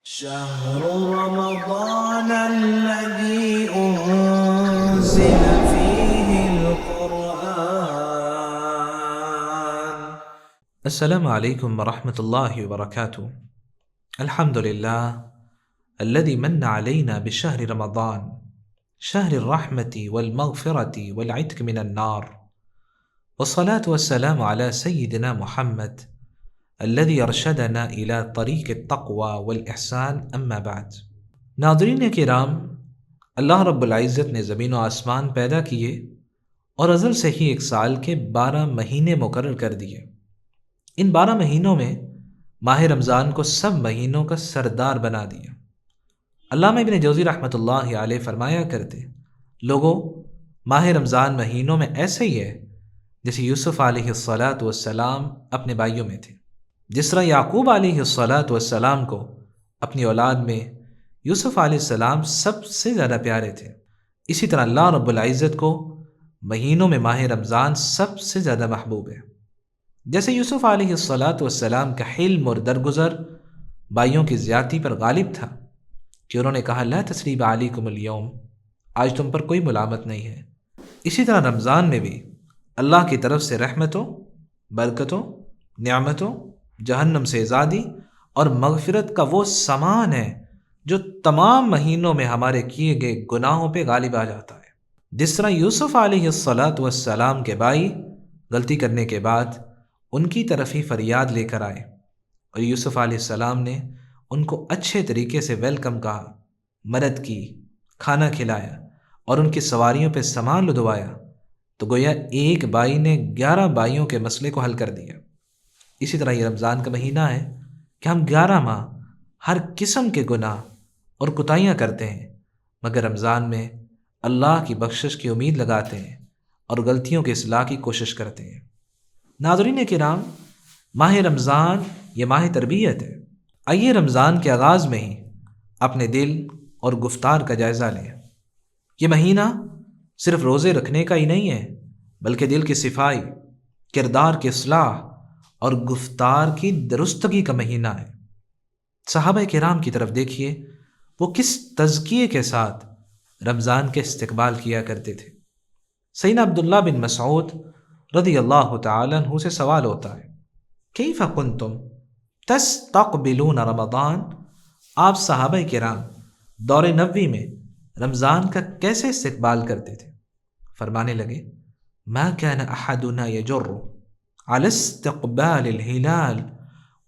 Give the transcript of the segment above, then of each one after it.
شهر رمضان الذي أنزل فيه القرآن. السلام عليكم ورحمة الله وبركاته. الحمد لله الذي من علينا بشهر رمضان، شهر الرحمة والمغفرة والعتق من النار، والصلاة والسلام على سيدنا محمد الذي ارشدنا إلى طريق التقوى والإحسان. اما بعد. ناظرین کرام، اللہ رب العزت نے زمین و آسمان پیدا کیے اور ازل سے ہی ایک سال کے 12 مہینے مقرر کر دیے. ان 12 مہینوں میں ماہ رمضان کو سب مہینوں کا سردار بنا دیا. علامہ ابن جوزی رحمۃ اللہ علیہ فرمایا کرتے، لوگوں، ماہ رمضان مہینوں میں ایسے ہی ہے جیسے یوسف علیہ السلام اپنے بھائیوں میں تھے. جس طرح یعقوب علیہ السلام کو اپنی اولاد میں یوسف علیہ السلام سب سے زیادہ پیارے تھے، اسی طرح اللہ رب العزت کو مہینوں میں ماہ رمضان سب سے زیادہ محبوب ہے. جیسے یوسف علیہ السلام کا حلم اور درگزر بھائیوں کی زیادتی پر غالب تھا کہ انہوں نے کہا لا تثریب علیکم اليوم، آج تم پر کوئی ملامت نہیں ہے. اسی طرح رمضان میں بھی اللہ کی طرف سے رحمتوں، برکتوں، نعمتوں، جہنم سے آزادی اور مغفرت کا وہ سامان ہے جو تمام مہینوں میں ہمارے کیے گئے گناہوں پہ غالب آ جاتا ہے. جس طرح یوسف علیہ السلام کے بھائی غلطی کرنے کے بعد ان کی طرف ہی فریاد لے کر آئے اور یوسف علیہ السلام نے ان کو اچھے طریقے سے ویلکم کہا، مدد کی، کھانا کھلایا اور ان کی سواریوں پہ سامان لدوایا، تو گویا ایک بھائی نے 11 بھائیوں کے مسئلے کو حل کر دیا. اسی طرح یہ رمضان کا مہینہ ہے کہ ہم 11 ماہ ہر قسم کے گناہ اور کوتاہیاں کرتے ہیں، مگر رمضان میں اللہ کی بخشش کی امید لگاتے ہیں اور غلطیوں کی اصلاح کی کوشش کرتے ہیں. ناظرین کرام، ماہ رمضان یہ ماہ تربیت ہے. آئیے رمضان کے آغاز میں ہی اپنے دل اور گفتار کا جائزہ لیں. یہ مہینہ صرف روزے رکھنے کا ہی نہیں ہے، بلکہ دل کی صفائی، کردار کی اصلاح اور گفتار کی درستگی کا مہینہ ہے. صحابہ کرام کی طرف دیکھیے، وہ کس تزکیے کے ساتھ رمضان کے استقبال کیا کرتے تھے. سیدنا عبداللہ بن مسعود رضی اللہ تعالی عنہ سے سوال ہوتا ہے، کیف کنتم تستقبلون رمضان؟ آپ صحابہ کرام دور نبوی میں رمضان کا کیسے استقبال کرتے تھے؟ فرمانے لگے، ما كان احدنا يجر على استقبال الهلال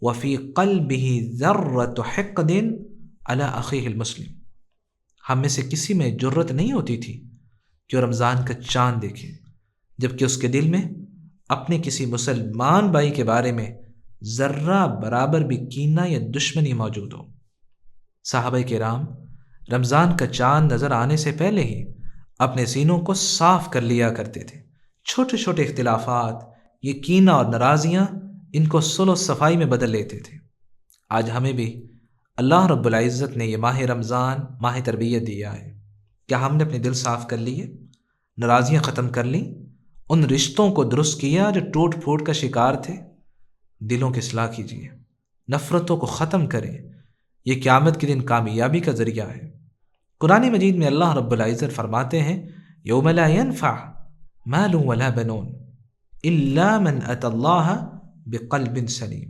وفي قلبه ذرة حقد على اخيه المسلم. ہم میں سے کسی میں جرت نہیں ہوتی تھی کہ وہ رمضان کا چاند دیکھے جبکہ اس کے دل میں اپنے کسی مسلمان بھائی کے بارے میں ذرہ برابر بھی کینہ یا دشمنی موجود ہو. صحابہ کرام رمضان کا چاند نظر آنے سے پہلے ہی اپنے سینوں کو صاف کر لیا کرتے تھے. چھوٹے چھوٹے اختلافات، یہ کینہ اور ناراضیاں، ان کو صلح و صفائی میں بدل لیتے تھے. آج ہمیں بھی اللہ رب العزت نے یہ ماہ رمضان ماہ تربیت دیا ہے. کیا ہم نے اپنے دل صاف کر لیے، ناراضیاں ختم کر لیں، ان رشتوں کو درست کیا جو ٹوٹ پھوٹ کا شکار تھے؟ دلوں کی اصلاح کیجیے، نفرتوں کو ختم کریں. یہ قیامت کے دن کامیابی کا ذریعہ ہے. قرآن مجید میں اللہ رب العزت فرماتے ہیں، یوم لا ينفع مال ولا بنون الا من اتى اللہ بقلب سلیم.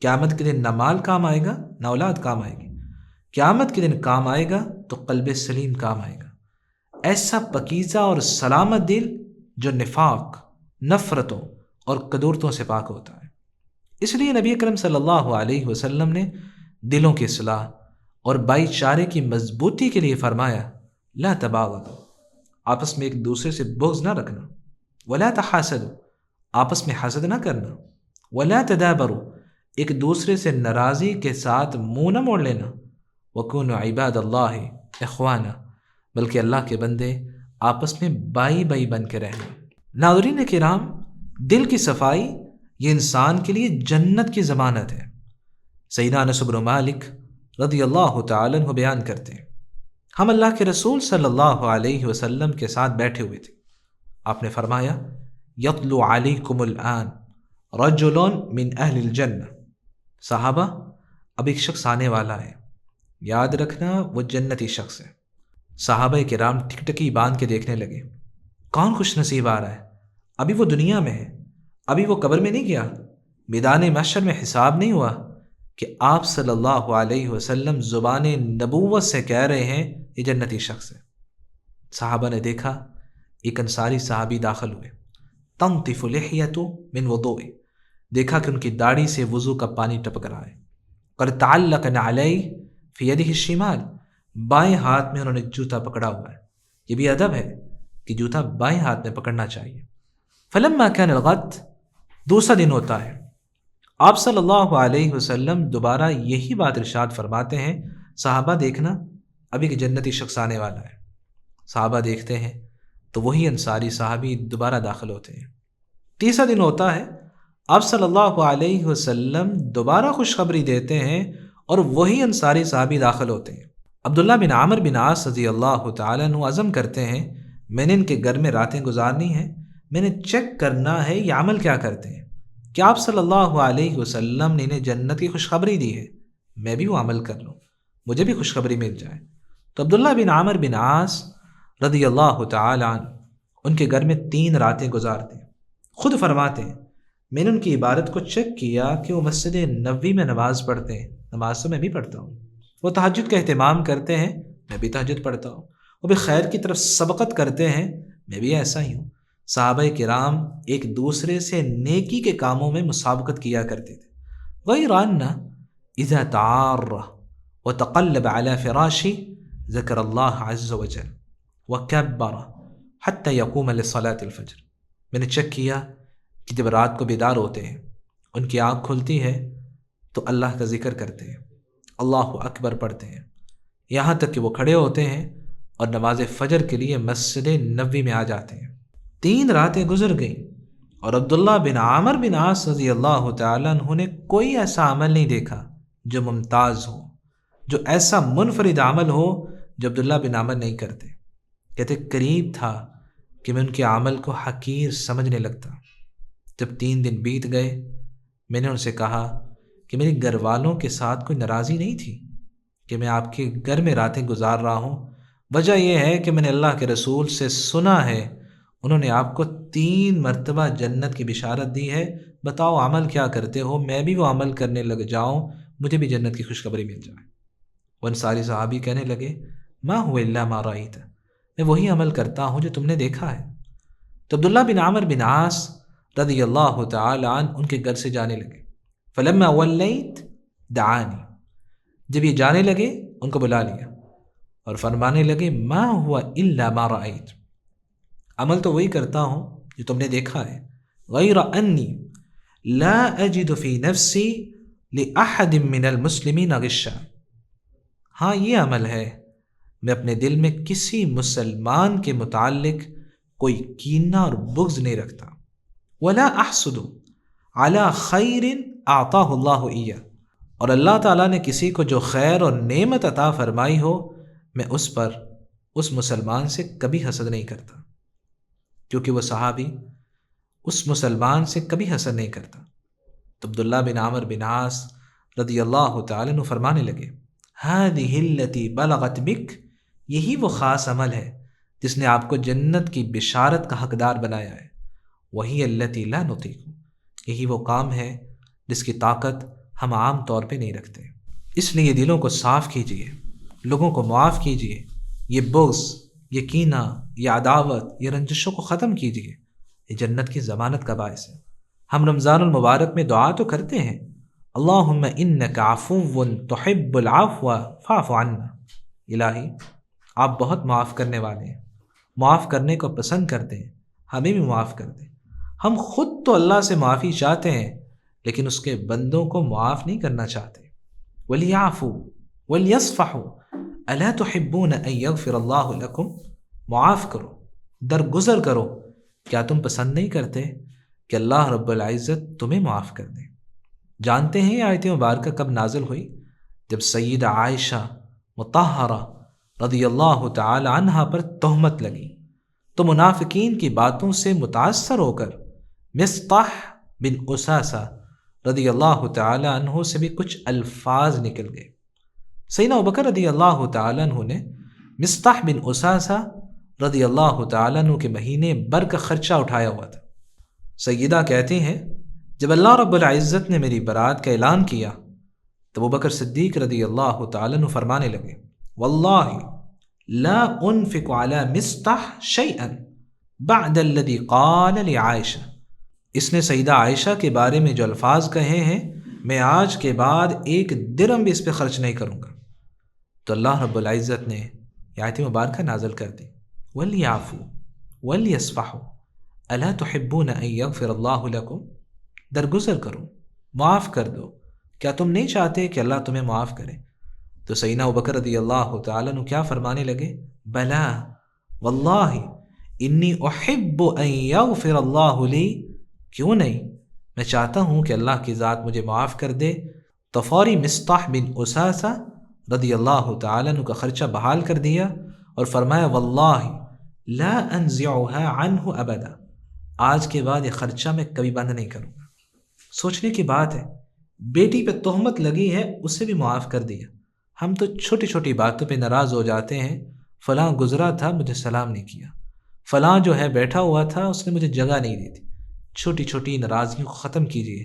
قیامت کے دن نہ مال کام آئے گا نہ اولاد کام آئے گی. قیامت کے دن کام آئے گا تو قلب سلیم کام آئے گا، ایسا پکیزہ اور سلامت دل جو نفاق، نفرتوں اور قدورتوں سے پاک ہوتا ہے. اس لیے نبی اکرم صلی اللہ علیہ وسلم نے دلوں کی اصلاح اور بھائی چارے کی مضبوطی کے لیے فرمایا، لا تباغضوا، آپس میں ایک دوسرے سے بغض نہ رکھنا، ولا تحاسدوا، آپس میں حسد نہ کرنا، ولا تدابروا، ایک دوسرے سے ناراضی کے ساتھ منہ نہ موڑ لینا، وکونوا عباد اللہ اخوانا، بلکہ اللہ کے بندے آپس میں بائی بائی بن کے رہنا. ناظرین کرام، دل کی صفائی یہ انسان کے لیے جنت کی ضمانت ہے. سیدنا انس بن مالک رضی اللہ تعالی عنہ بیان کرتے ہیں، ہم اللہ کے رسول صلی اللہ علیہ وسلم کے ساتھ بیٹھے ہوئے تھے. آپ نے فرمایا، یطلع علیکم الآن رجل من اہل الجنہ. صحابہ، اب ایک شخص آنے والا ہے یاد رکھنا وہ جنتی شخص ہے۔ صحابہ کرام ٹکٹکی باندھ کے دیکھنے لگے، کون خوش نصیب آ رہا ہے؟ ابھی وہ دنیا میں ہے، ابھی وہ قبر میں نہیں گیا، میدان محشر میں حساب نہیں ہوا کہ آپ صلی اللہ علیہ وسلم زبان نبوت سے کہہ رہے ہیں یہ جنتی شخص ہے۔ صحابہ نے دیکھا ایک انصاری صحابی داخل ہوئے، تنطف لحیۃ من وضوء، دیکھا کہ ان کی داڑھی سے وضو کا پانی ٹپک رہا ہے، اور تعلق نعلیہ فی یدہ الشمال، بائیں ہاتھ میں انہوں نے جوتا پکڑا ہوا ہے۔ یہ بھی ادب ہے کہ جوتا بائیں ہاتھ میں پکڑنا چاہیے۔ فلما کان الغد، دوسرا دن ہوتا ہے، آپ صلی اللہ علیہ وسلم دوبارہ یہی بات ارشاد فرماتے ہیں، صحابہ دیکھنا ابھی کہ جنتی شخص آنے والا ہے۔ صحابہ دیکھتے ہیں تو وہی انصاری صحابی دوبارہ داخل ہوتے ہیں۔ تیسرا دن ہوتا ہے، آپ صلی اللہ علیہ وسلم دوبارہ خوشخبری دیتے ہیں اور وہی انصاری صحابی داخل ہوتے ہیں۔ عبداللہ بن عامر بن عاص رضی اللہ تعالیٰ عنہ عزم کرتے ہیں، میں نے ان کے گھر میں راتیں گزارنی ہیں، میں نے چیک کرنا ہے یہ عمل کیا کرتے ہیں، کہ آپ صلی اللہ علیہ وسلم نے انہیں جنت کی خوشخبری دی ہے، میں بھی وہ عمل کر لوں، مجھے بھی خوشخبری مل جائے۔ تو عبداللہ بن عامر بن عاص رضی اللہ تعالیٰ عنہ ان کے گھر میں 3 راتیں گزارتے ہیں۔ خود فرماتے ہیں، میں نے ان کی عبادت کو چیک کیا کہ وہ مسجد نبوی میں نماز پڑھتے ہیں، نماز تو میں بھی پڑھتا ہوں، وہ تہجد کا اہتمام کرتے ہیں، میں بھی تہجد پڑھتا ہوں، وہ بھی خیر کی طرف سبقت کرتے ہیں، میں بھی ایسا ہی ہوں۔ صحابہ کرام ایک دوسرے سے نیکی کے کاموں میں مسابقت کیا کرتے تھے۔ غیر ان اذا تعار وتقلب على فراشی ذکر اللہ عز وجل وکبر حتی یقوم لصلاة الفجر، میں نے چیک کیا کہ جب رات کو بیدار ہوتے ہیں، ان کی آنکھ کھلتی ہے تو اللہ کا ذکر کرتے ہیں، اللہ اکبر پڑھتے ہیں، یہاں تک کہ وہ کھڑے ہوتے ہیں اور نماز فجر کے لیے مسجد نبوی میں آ جاتے ہیں۔ 3 راتیں گزر گئیں اور عبداللہ بن عامر بن عاص رضی اللہ تعالیٰ عنہ نے کوئی ایسا عمل نہیں دیکھا جو ممتاز ہو، جو ایسا منفرد عمل ہو جو عبداللہ بن عامر نہیں کرتے۔ کہتے قریب تھا کہ میں ان کے عمل کو حقیر سمجھنے لگتا۔ جب 3 دن بیت گئے، میں نے ان سے کہا کہ میرے گھر والوں کے ساتھ کوئی ناراضی نہیں تھی کہ میں آپ کے گھر میں راتیں گزار رہا ہوں، وجہ یہ ہے کہ میں نے اللہ کے رسول سے سنا ہے انہوں نے آپ کو 3 مرتبہ جنت کی بشارت دی ہے، بتاؤ عمل کیا کرتے ہو، میں بھی وہ عمل کرنے لگ جاؤں، مجھے بھی جنت کی خوشخبری مل جائے۔ وہ انصاری صحابی کہنے لگے، ما هو الا ما رأیت، میں وہی عمل کرتا ہوں جو تم نے دیکھا ہے۔ تو عبداللہ بن عامر بن عاص رضی اللہ تعالی عنہ ان کے گھر سے جانے لگے۔ فلما ولیت دعانی، جب یہ جانے لگے ان کو بلا لیا اور فرمانے لگے، ما هو الا ما رأیت، عمل تو وہی کرتا ہوں جو تم نے دیکھا ہے، غیر انی لا اجد فی نفسی لأحد من المسلمین غشا، ہاں یہ عمل ہے، میں اپنے دل میں کسی مسلمان کے متعلق کوئی کینہ اور بغض نہیں رکھتا، ولا احسد علی خیر اعطاہ اللہ ایہ، اور اللہ تعالیٰ نے کسی کو جو خیر اور نعمت عطا فرمائی ہو، میں اس پر اس مسلمان سے کبھی حسد نہیں کرتا، کیونکہ وہ صحابی اس مسلمان سے کبھی حسد نہیں کرتا۔ تو عبداللہ بن عامر بن عاص رضی اللہ تعالیٰ عنہ فرمانے لگے، هذه التي بلغت بک، یہی وہ خاص عمل ہے جس نے آپ کو جنت کی بشارت کا حقدار بنایا ہے، وہی التي لا نطیق، یہی وہ کام ہے جس کی طاقت ہم عام طور پہ نہیں رکھتے۔ اس لیے دلوں کو صاف کیجیے، لوگوں کو معاف کیجیے، یہ بغض، یہ کینہ، یہ عداوت، یہ رنجشوں کو ختم کیجیے، یہ جنت کی ضمانت کا باعث ہے۔ ہم رمضان المبارک میں دعا تو کرتے ہیں، اللہم انک عفو تحب العفو فاعف عنا، الہی آپ بہت معاف کرنے والے ہیں، معاف کرنے کو پسند کرتے ہیں، ہمیں بھی معاف کر دیں۔ ہم خود تو اللہ سے معافی چاہتے ہیں لیکن اس کے بندوں کو معاف نہیں کرنا چاہتے۔ وَلْيَعْفُوا وَلْيَصْفَحُوا أَلَا تُحِبُّونَ أَن يَغْفِرَ اللَّهُ لَكُمْ، معاف کرو، درگزر کرو، کیا تم پسند نہیں کرتے کہ اللہ رب العزت تمہیں معاف کر دے؟ جانتے ہیں یہ آیت مبارکہ کب نازل ہوئی؟ جب سیدہ عائشہ مطہرہ رضی اللہ تعالی عنہا پر تہمت لگی تو منافقین کی باتوں سے متاثر ہو کر مصطح بن اساسہ رضی اللہ تعالی عنہ سے بھی کچھ الفاظ نکل گئے سیدنا ابوبکر رضی اللہ تعالیٰ عنہ نے مصطح بن اساسہ رضی اللہ تعالیٰ عنہ کے مہینے بھر کا خرچہ اٹھایا ہوا تھا۔ سیدہ کہتے ہیں جب اللہ رب العزت نے میری برات کا اعلان کیا تو ابوبکر صدیق رضی اللہ تعالیٰ عنہ فرمانے لگے واللہ لا انفق على مصطح شیئا بعد الذي قال لعائشہ، اس نے سیدہ عائشہ کے بارے میں جو الفاظ کہے ہیں میں آج کے بعد ایک درہم بھی اس پہ خرچ نہیں کروں گا۔ تو اللہ رب العزت نے آیت مبارکہ نازل کر دی وَلْيَعْفُوا وَلْيَصْفَحُوا أَلَا تُحِبُّونَ أَن يَغْفِرَ اللَّهُ لَكُمْ، درگزر کرو، معاف کر دو، کیا تم نہیں چاہتے کہ اللہ تمہیں معاف کرے؟ تو سیدنا ابوبکر رضی اللہ تعالیٰ عنہ کیا فرمانے لگے بلا واللہ انی احب ان یغفر اللہ لی، کیوں نہیں، میں چاہتا ہوں کہ اللہ کی ذات مجھے معاف کر دے۔ تو فوری مصطح بن اساسہ رضی اللہ تعالیٰ عنہ کا خرچہ بحال کر دیا اور فرمایا واللہ لا انزعها عنہ ابدا، آج کے بعد یہ خرچہ میں کبھی بند نہیں کروں گا۔ سوچنے کی بات ہے، بیٹی پہ تہمت لگی ہے اسے بھی معاف کر دیا۔ ہم تو چھوٹی چھوٹی باتوں پہ ناراض ہو جاتے ہیں، فلاں گزرا تھا مجھے سلام نہیں کیا، فلاں جو ہے بیٹھا ہوا تھا اس نے مجھے جگہ نہیں دی تھی۔ چھوٹی چھوٹی ناراضگیوں کو ختم کیجیے،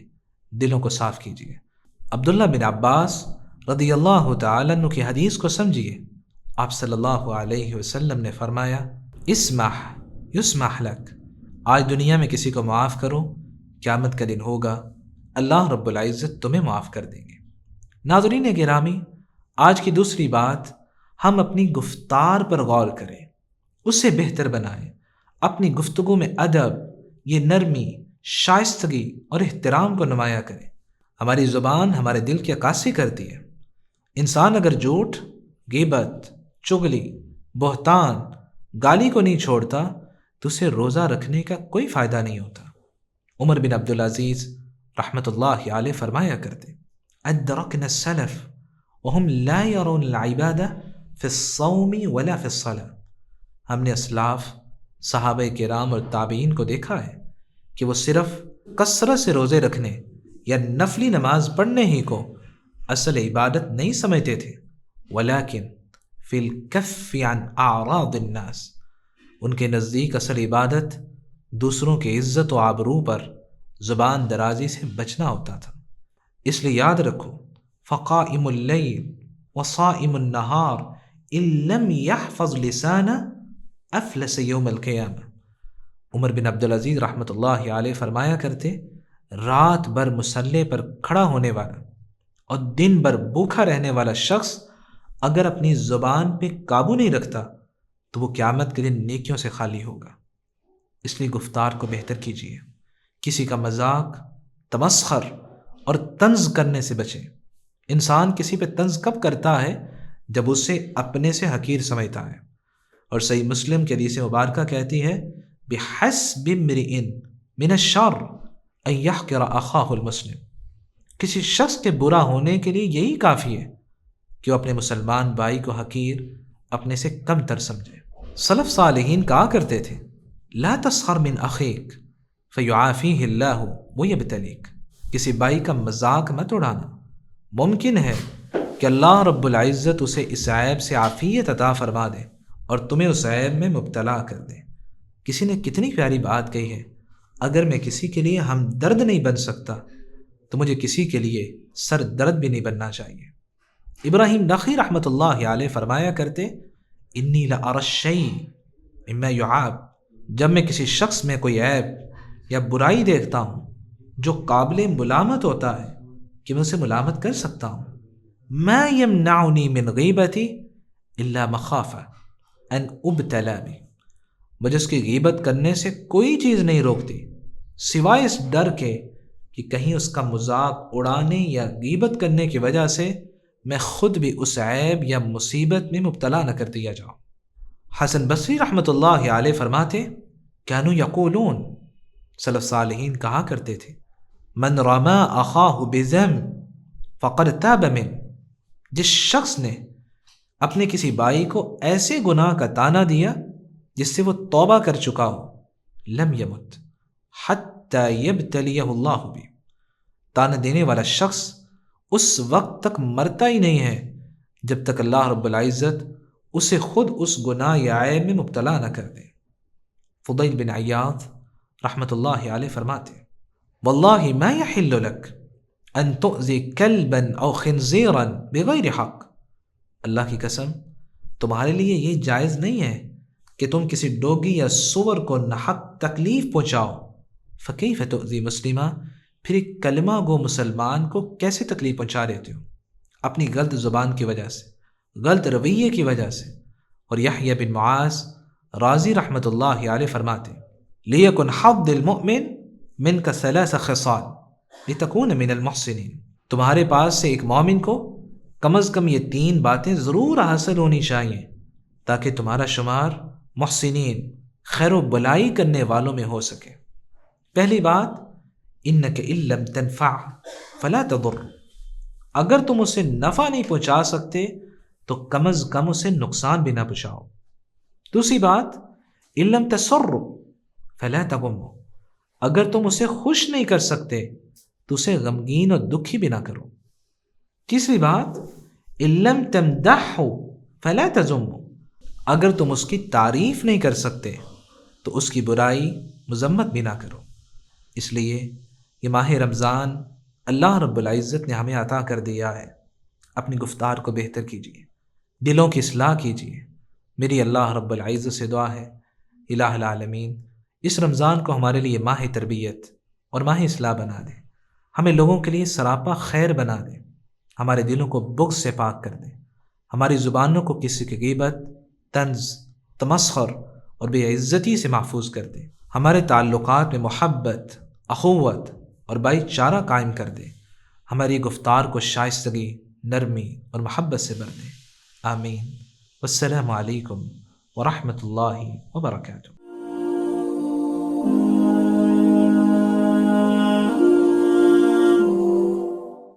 دلوں کو صاف کیجیے۔ عبداللہ بن عباس رضی اللہ تعالیٰ عنہ کی حدیث کو سمجھیے، آپ صلی اللہ علیہ وسلم نے فرمایا اسمح یسمح لک، آج دنیا میں کسی کو معاف کرو، قیامت کا دن ہوگا اللہ رب العزت تمہیں معاف کر دیں گے۔ ناظرین گرامی، آج کی دوسری بات، ہم اپنی گفتار پر غور کریں، اسے بہتر بنائیں، اپنی گفتگو میں ادب، یہ نرمی، شائستگی اور احترام کو نمایاں کریں۔ ہماری زبان ہمارے دل کی عکاسی کرتی ہے۔ انسان اگر جھوٹ، غیبت، چغلی، بہتان، گالی کو نہیں چھوڑتا تو اسے روزہ رکھنے کا کوئی فائدہ نہیں ہوتا۔ عمر بن عبدالعزیز رحمۃ اللہ علیہ فرمایا کرتے ادرکنا السلف وهم لا يرون العبادة في الصوم ولا في الصلاة، ہم نے اسلاف، صحابہ کرام اور تابعین کو دیکھا ہے کہ وہ صرف کثرت سے روزے رکھنے یا نفلی نماز پڑھنے ہی کو اصل عبادت نہیں سمجھتے تھے، ولیکن فی الکف عن اعراض الناس، ان کے نزدیک اصل عبادت دوسروں کی عزت و آبرو پر زبان درازی سے بچنا ہوتا تھا۔ اس لیے یاد رکھو فقائم اللیل وصائم النہار ان لم یحفظ لسانہ افلس یوم القیامہ۔ عمر بن عبدالعزیز رحمۃ اللہ علیہ فرمایا کرتے رات بھر مصلے پر کھڑا ہونے والا اور دن بھر بھوکا رہنے والا شخص اگر اپنی زبان پہ قابو نہیں رکھتا تو وہ قیامت کے دن نیکیوں سے خالی ہوگا۔ اس لیے گفتار کو بہتر کیجیے، کسی کا مذاق، تمسخر اور طنز کرنے سے بچیں۔ انسان کسی پہ طنز کب کرتا ہے؟ جب اسے اپنے سے حقیر سمجھتا ہے۔ اور صحیح مسلم کی حدیث مبارکہ کہتی ہے بحسب امرئ من الشر ان یحقر اخاہ المسلم، کسی شخص کے برا ہونے کے لیے یہی کافی ہے کہ وہ اپنے مسلمان بھائی کو حقیر، اپنے سے کم تر سمجھے۔ سلف صالحین کہا کرتے تھے لا تسخر من اخیک فیعافیہ اللہ ویبتلیک، کسی بھائی کا مذاق مت اڑانا، ممکن ہے کہ اللہ رب العزت اسے اس عیب سے عافیت عطا فرما دے اور تمہیں اس عیب میں مبتلا کر دے۔ کسی نے کتنی پیاری بات کہی ہے، اگر میں کسی کے لیے ہمدرد نہیں بن سکتا تو مجھے کسی کے لیے سر درد بھی نہیں بننا چاہیے۔ ابراہیم نخعی رحمۃ اللہ علیہ فرمایا کرتے انی لأری الشیء مما یعاب، جب میں کسی شخص میں کوئی عیب یا برائی دیکھتا ہوں جو قابل ملامت ہوتا ہے کہ میں اسے ملامت کر سکتا ہوں، ما یمنعنی من غیبتی الا مخافہ ان ابتلا بی، مجھے اس کی غیبت کرنے سے کوئی چیز نہیں روکتی سوائے اس ڈر کے کہ کہیں اس کا مذاق اڑانے یا غیبت کرنے کی وجہ سے میں خود بھی اس عیب یا مصیبت میں مبتلا نہ کر دیا جاؤں۔ حسن بصری رحمۃ اللہ علیہ فرماتے کانوا یقولون، سلف صالحین کہا کرتے تھے من رما اخاہ بذنب فقد تاب من، جس شخص نے اپنے کسی بھائی کو ایسے گناہ کا طعنہ دیا جس سے وہ توبہ کر چکا ہو، لم یمت حتی یبتلیہ اللہ بھی، طعنہ دینے والا شخص اس وقت تک مرتا ہی نہیں ہے جب تک اللہ رب العزت اسے خود اس گناہ یا عیب میں مبتلا نہ کر دے۔ فضیل بن عیاض رحمۃ اللہ علیہ فرماتے واللہ ما یحل لک ان تؤذی کلبا او خنزیرا بغیر حق، اللہ کی قسم تمہارے لیے یہ جائز نہیں ہے کہ تم کسی ڈوگی یا سور کو ناحق تکلیف پہنچاؤ۔ فکیف تؤذی مسلمہ، پھر ایک کلمہ گو مسلمان کو کیسے تکلیف پہنچا دیتے ہو؟ اپنی غلط زبان کی وجہ سے، غلط رویے کی وجہ سے۔ اور یحییٰ بن معاذ رازی رحمۃ اللہ علیہ فرماتے لیکن حظ المؤمن منک ثلاث خصال لتکون من المحسنین، تمہارے پاس سے ایک مومن کو کم از کم یہ 3 باتیں ضرور حاصل ہونی چاہیے تاکہ تمہارا شمار محسنین، خیر و بلائی کرنے والوں میں ہو سکے۔ پہلی بات انک ان لم تنفع فلا تضر، اگر تم اسے نفع نہیں پہنچا سکتے تو کم از کم اسے نقصان بھی نہ پہنچاؤ۔ دوسری بات ان لم تسر فلا تغم، اگر تم اسے خوش نہیں کر سکتے تو اسے غمگین اور دکھی بھی نہ کرو۔ تیسری بات ان لم تمدح فلا تذم، اگر تم اس کی تعریف نہیں کر سکتے تو اس کی برائی مذمت بھی نہ کرو۔ اس لیے یہ ماہ رمضان اللہ رب العزت نے ہمیں عطا کر دیا ہے، اپنی گفتار کو بہتر کیجیے، دلوں کی اصلاح کیجیے۔ میری اللہ رب العزت سے دعا ہے الہ العالمین اس رمضان کو ہمارے لیے ماہ تربیت اور ماہ اصلاح بنا دے، ہمیں لوگوں کے لیے سراپا خیر بنا دے، ہمارے دلوں کو بغض سے پاک کر دے، ہماری زبانوں کو کسی کی غیبت، طنز، تمسخر اور بے عزتی سے محفوظ کر دے، ہمارے تعلقات میں محبت، اخوت اور بھائی چارہ قائم کر دے، ہماری گفتار کو شائستگی، نرمی اور محبت سے بھر دے۔ آمین۔ والسلام علیکم ورحمۃ اللہ وبرکاتہ۔